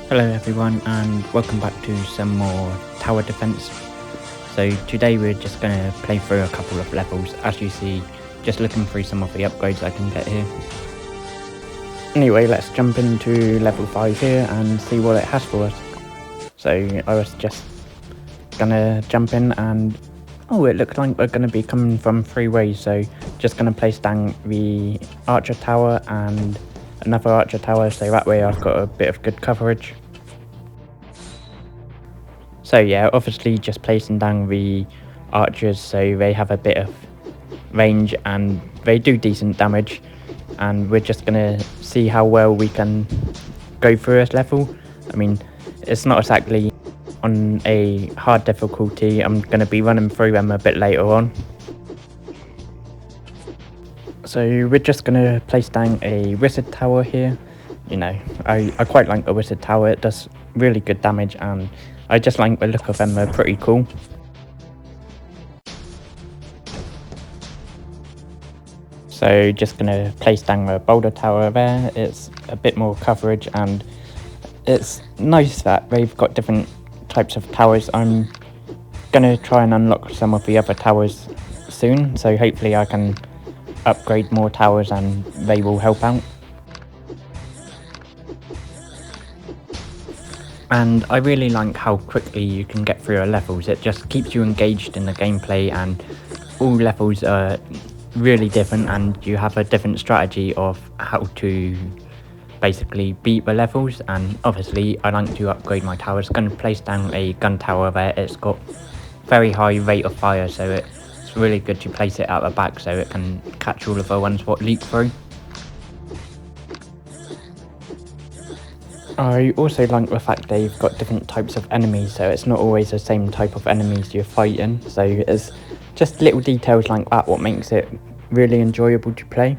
Hello everyone and welcome back to some more tower defense. So today we're just going to play through a couple of levels, as you see, just looking through some of the upgrades I can get here. Anyway, let's jump into level 5 here and see what it has for us. So I was just gonna jump in and it looks like we're going to be coming from 3 ways, so just going to place down the archer tower and another archer tower, so that way I've got a bit of good coverage. So yeah, obviously just placing down the archers so they have a bit of range and they do decent damage, and we're just gonna see how well we can go through this level. I mean, it's not exactly on a hard difficulty. I'm gonna be running through them a bit later on. So we're just gonna place down a wizard tower here. You know, I quite like the wizard tower. It does really good damage and I just like the look of them. They're pretty cool. So just gonna place down the boulder tower there. It's a bit more coverage and it's nice that they've got different types of towers. I'm gonna try and unlock some of the other towers soon, so hopefully I can upgrade more towers and they will help out. And I really like how quickly you can get through your levels. It just keeps you engaged in the gameplay, and all levels are really different and you have a different strategy of how to basically beat the levels. And obviously I like to upgrade my towers. Going to place down a gun tower there. It's got very high rate of fire, so it's really good to place it at the back so it can catch all of the ones what leak through. I also like the fact they've got different types of enemies, so it's not always the same type of enemies you're fighting. So it's just little details like that what makes it really enjoyable to play.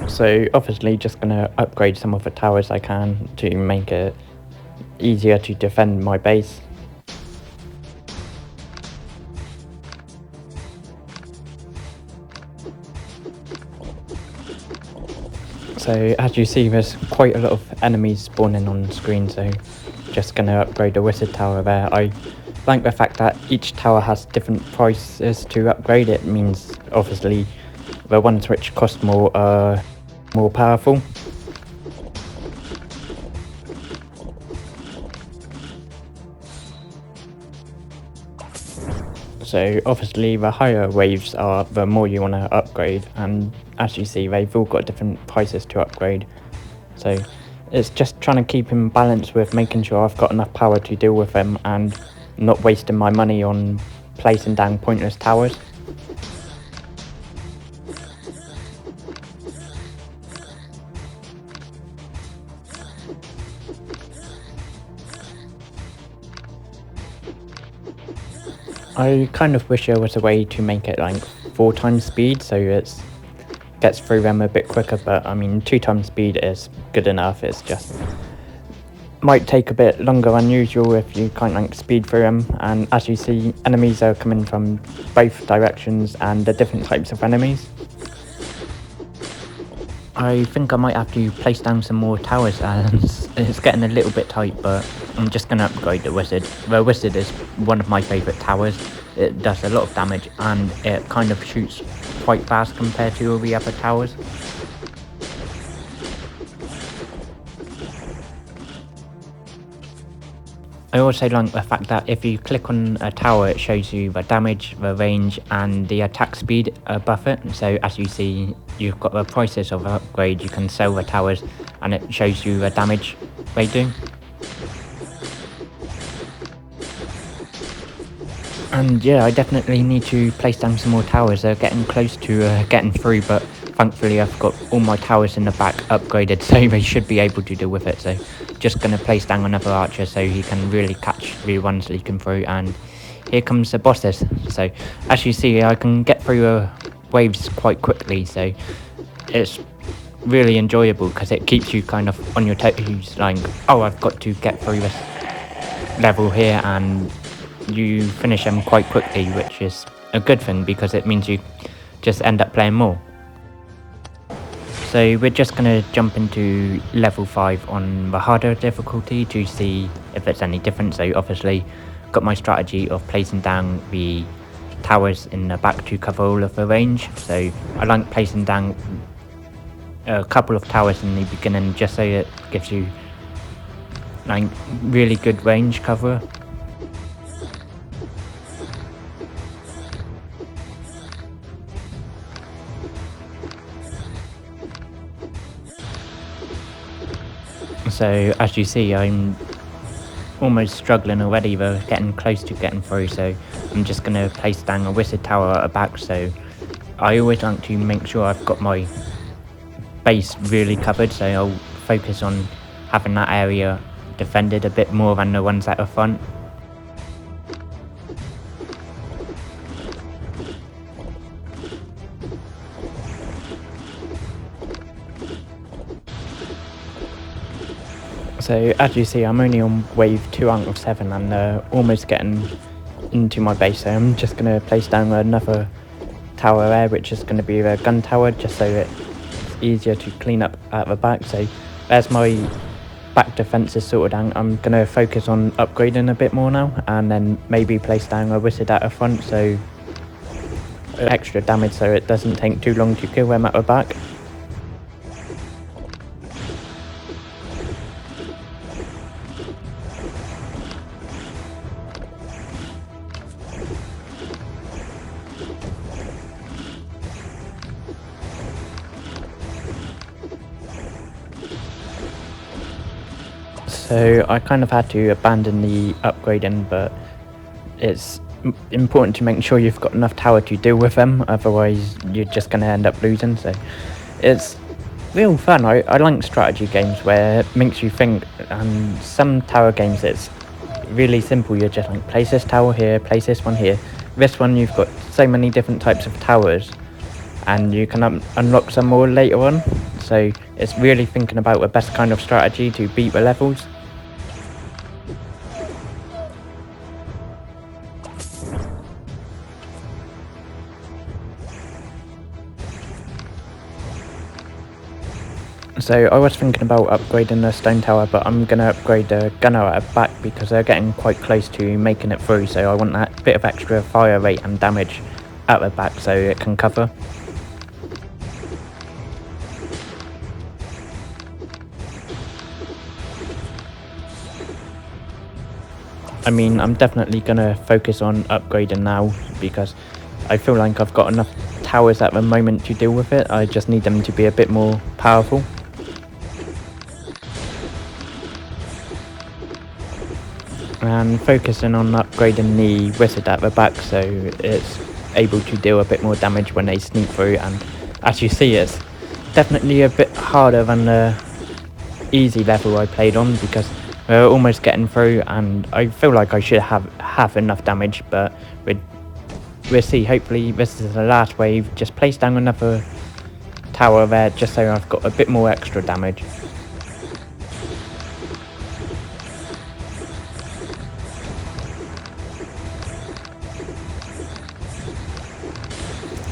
So obviously just going to upgrade some of the towers I can to make it easier to defend my base. So as you see, there's quite a lot of enemies spawning on screen, so just going to upgrade the wizard tower there. I like the fact that each tower has different prices to upgrade. It means obviously the ones which cost more are more powerful. So obviously the higher waves are, the more you want to upgrade, and as you see they've all got different prices to upgrade. So it's just trying to keep in balance with making sure I've got enough power to deal with them and not wasting my money on placing down pointless towers. I kind of wish there was a way to make it like 4 times speed so it gets through them a bit quicker, but I mean 2 times speed is good enough. It's just might take a bit longer than usual if you can't like speed through them. And as you see, enemies are coming from both directions and the different types of enemies. I think I might have to place down some more towers and it's getting a little bit tight, but I'm just going to upgrade the wizard. The wizard is one of my favourite towers. It does a lot of damage and it kind of shoots quite fast compared to all the other towers. I also like the fact that if you click on a tower it shows you the damage, the range and the attack speed above it. So as you see, you've got the prices of upgrade. You can sell the towers and it shows you the damage they do. And yeah, I definitely need to place down some more towers. They're getting close to getting through, but thankfully I've got all my towers in the back upgraded, so they should be able to deal with it. So just going to place down another archer so he can really catch the ones leaking through, and here comes the bosses. So as you see, I can get through waves quite quickly, so it's really enjoyable because it keeps you kind of on your toes, like, oh, I've got to get through this level here, and you finish them quite quickly, which is a good thing because it means you just end up playing more. So we're just going to jump into level 5 on the harder difficulty to see if it's any different. So obviously got my strategy of placing down the towers in the back to cover all of the range. So I like placing down a couple of towers in the beginning just so it gives you like really good range cover. So as you see, I'm almost struggling already, though, getting close to getting through, so I'm just going to place down a wizard tower at the back. So I always like to make sure I've got my base really covered, so I'll focus on having that area defended a bit more than the ones at the front. So as you see, I'm only on wave 2 out of 7 and almost getting into my base, so I'm just going to place down another tower there, which is going to be the gun tower, just so it's easier to clean up at the back. So there's my back defences sorted out. I'm going to focus on upgrading a bit more now, and then maybe place down a wizard at the front, so extra damage so it doesn't take too long to kill them at the back. So I kind of had to abandon the upgrading, but it's important to make sure you've got enough tower to deal with them, otherwise you're just going to end up losing. So it's real fun. I like strategy games where it makes you think, and some tower games it's really simple. You're just like, place this tower here, place this one here. This one you've got so many different types of towers and you can unlock some more later on. So it's really thinking about the best kind of strategy to beat the levels. So I was thinking about upgrading the stone tower, but I'm going to upgrade the gunner at the back because they're getting quite close to making it through, so I want that bit of extra fire rate and damage at the back so it can cover. I mean, I'm definitely going to focus on upgrading now because I feel like I've got enough towers at the moment to deal with it. I just need them to be a bit more powerful. And focusing on upgrading the wizard at the back so it's able to deal a bit more damage when they sneak through. And as you see, it's definitely a bit harder than the easy level I played on because we're almost getting through and I feel like I should have enough damage, but we'll see. Hopefully this is the last wave. Just place down another tower there just so I've got a bit more extra damage.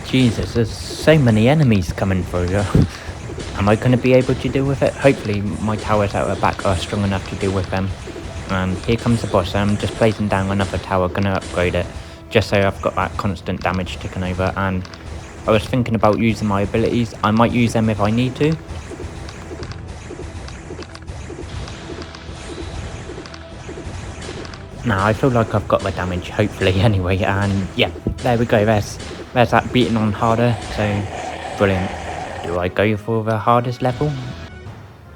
Jesus, there's so many enemies coming through. Am I going to be able to deal with it? Hopefully my towers out the back are strong enough to deal with them. And here comes the boss. I'm just placing down another tower, going to upgrade it just so I've got that constant damage ticking over. And I was thinking about using my abilities. I might use them if I need to. Now I feel like I've got the damage, hopefully, anyway. And yeah, there we go. There's that beating on harder. So brilliant. Do I go for the hardest level?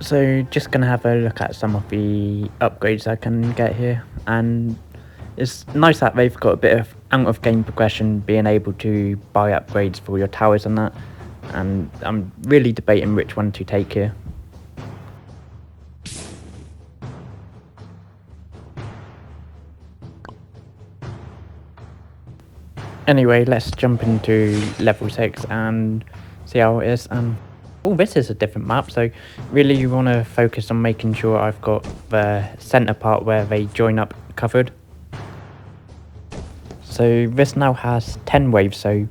So just gonna have a look at some of the upgrades I can get here, and it's nice that they've got a bit of out of game progression, being able to buy upgrades for your towers and that, and I'm really debating which one to take here. Anyway, let's jump into level 6 and see how it is. Oh, this is a different map, so really you want to focus on making sure I've got the centre part where they join up covered. So this now has 10 waves, so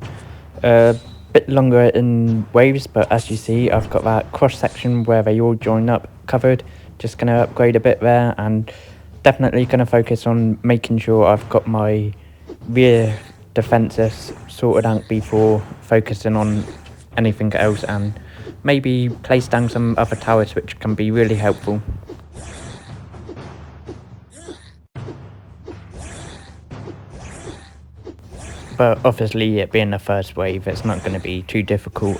bit longer in waves, but as you see, I've got that cross section where they all join up covered. Just going to upgrade a bit there, and definitely going to focus on making sure I've got my rear defences sorted out before focusing on anything else, and maybe place down some other towers which can be really helpful. But obviously, it being the first wave, it's not going to be too difficult.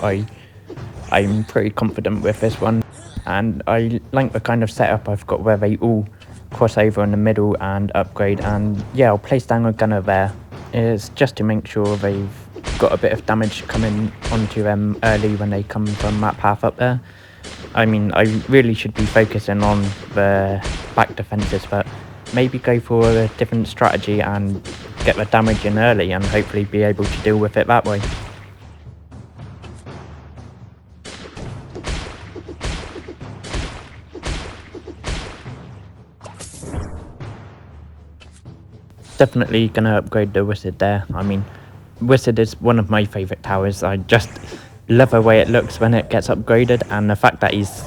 I'm pretty confident with this one, and I like the kind of setup I've got where they all cross over in the middle and upgrade. And yeah, I'll place down a gunner there. It's just to make sure they've got a bit of damage coming onto them early when they come from that path up there. I mean, I really should be focusing on the back defences, but maybe go for a different strategy and get the damage in early and hopefully be able to deal with it that way. Definitely going to upgrade the Wizard there. I mean, Wizard is one of my favourite towers. I just love the way it looks when it gets upgraded, and the fact that he's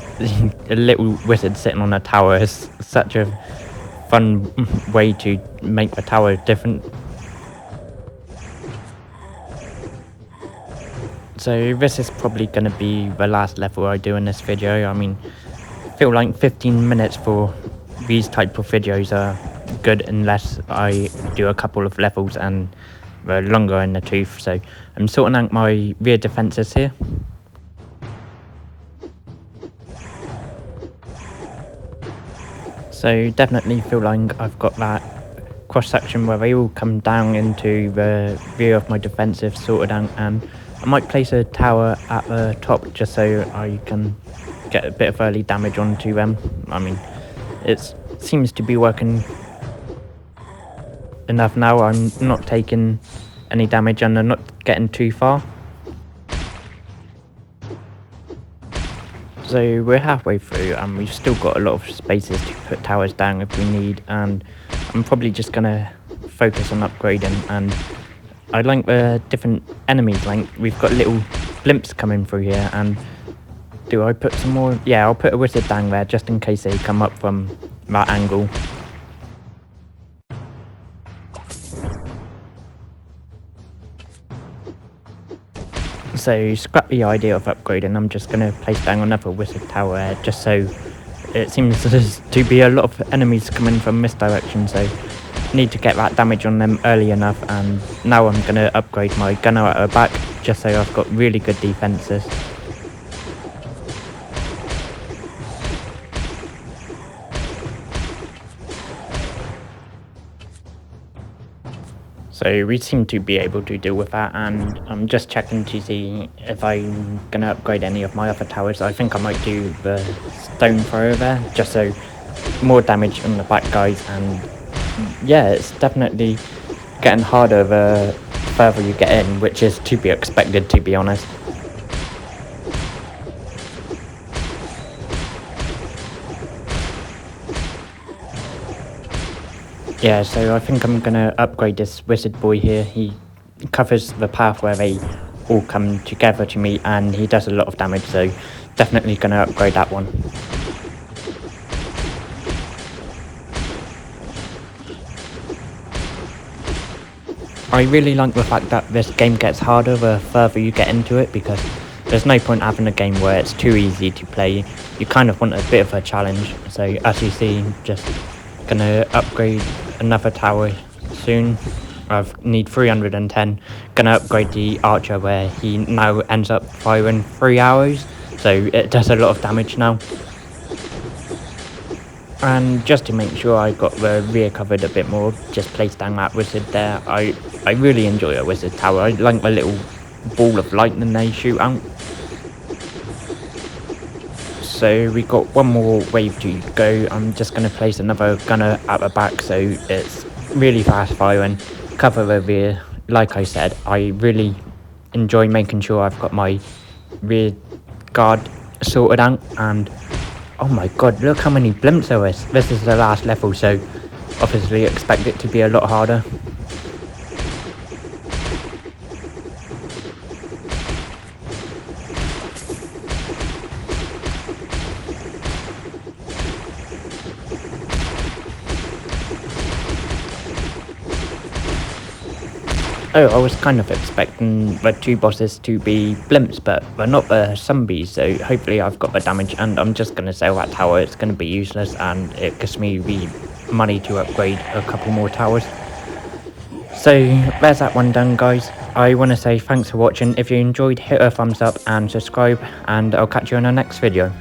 a little wizard sitting on a tower is such a fun way to make the tower different. So this is probably going to be the last level I do in this video. I mean, I feel like 15 minutes for these type of videos are good unless I do a couple of levels and they're longer in the tooth. So I'm sorting out my rear defences here. So definitely feel like I've got that cross section where they all come down into the rear of my defensive sorted out, and I might place a tower at the top just so I can get a bit of early damage onto them. I mean, it seems to be working enough now. I'm not taking any damage and I'm not getting too far. So we're halfway through and we've still got a lot of spaces to put towers down if we need, and I'm probably just gonna focus on upgrading. And I like the different enemies, like we've got little blimps coming through here, and do I put some more? Yeah, I'll put a wizard down there just in case they come up from that angle. So scrap the idea of upgrading, I'm just going to place down another wizard tower just so it seems to be a lot of enemies coming from this direction, so need to get that damage on them early enough. And now I'm going to upgrade my gunner at the back just so I've got really good defences. So we seem to be able to deal with that, and I'm just checking to see if I'm going to upgrade any of my other towers. I think I might do the stone thrower there, just so more damage on the back guys. And yeah, it's definitely getting harder the further you get in, which is to be expected, to be honest. Yeah, so I think I'm going to upgrade this wizard boy here. He covers the path where they all come together to meet, and he does a lot of damage, so definitely going to upgrade that one. I really like the fact that this game gets harder the further you get into it, because there's no point having a game where it's too easy to play. You kind of want a bit of a challenge. So as you see, just going to upgrade another tower soon. I need 310. Gonna upgrade the archer where he now ends up firing 3 arrows, so it does a lot of damage now. And just to make sure I got the rear covered a bit more, just place down that wizard there. I really enjoy a wizard tower. I like the little ball of lightning they shoot out. So we got one more wave to go. I'm just going to place another gunner at the back so it's really fast firing, cover the rear. Like I said, I really enjoy making sure I've got my rear guard sorted out. And oh my god, look how many blimps there is. This is the last level, so obviously expect it to be a lot harder. Oh, I was kind of expecting the two bosses to be blimps, but they're not the zombies, so hopefully I've got the damage, and I'm just going to sell that tower. It's going to be useless, and it gives me the money to upgrade a couple more towers. So there's that one done, guys. I want to say thanks for watching. If you enjoyed, hit a thumbs up and subscribe, and I'll catch you in our next video.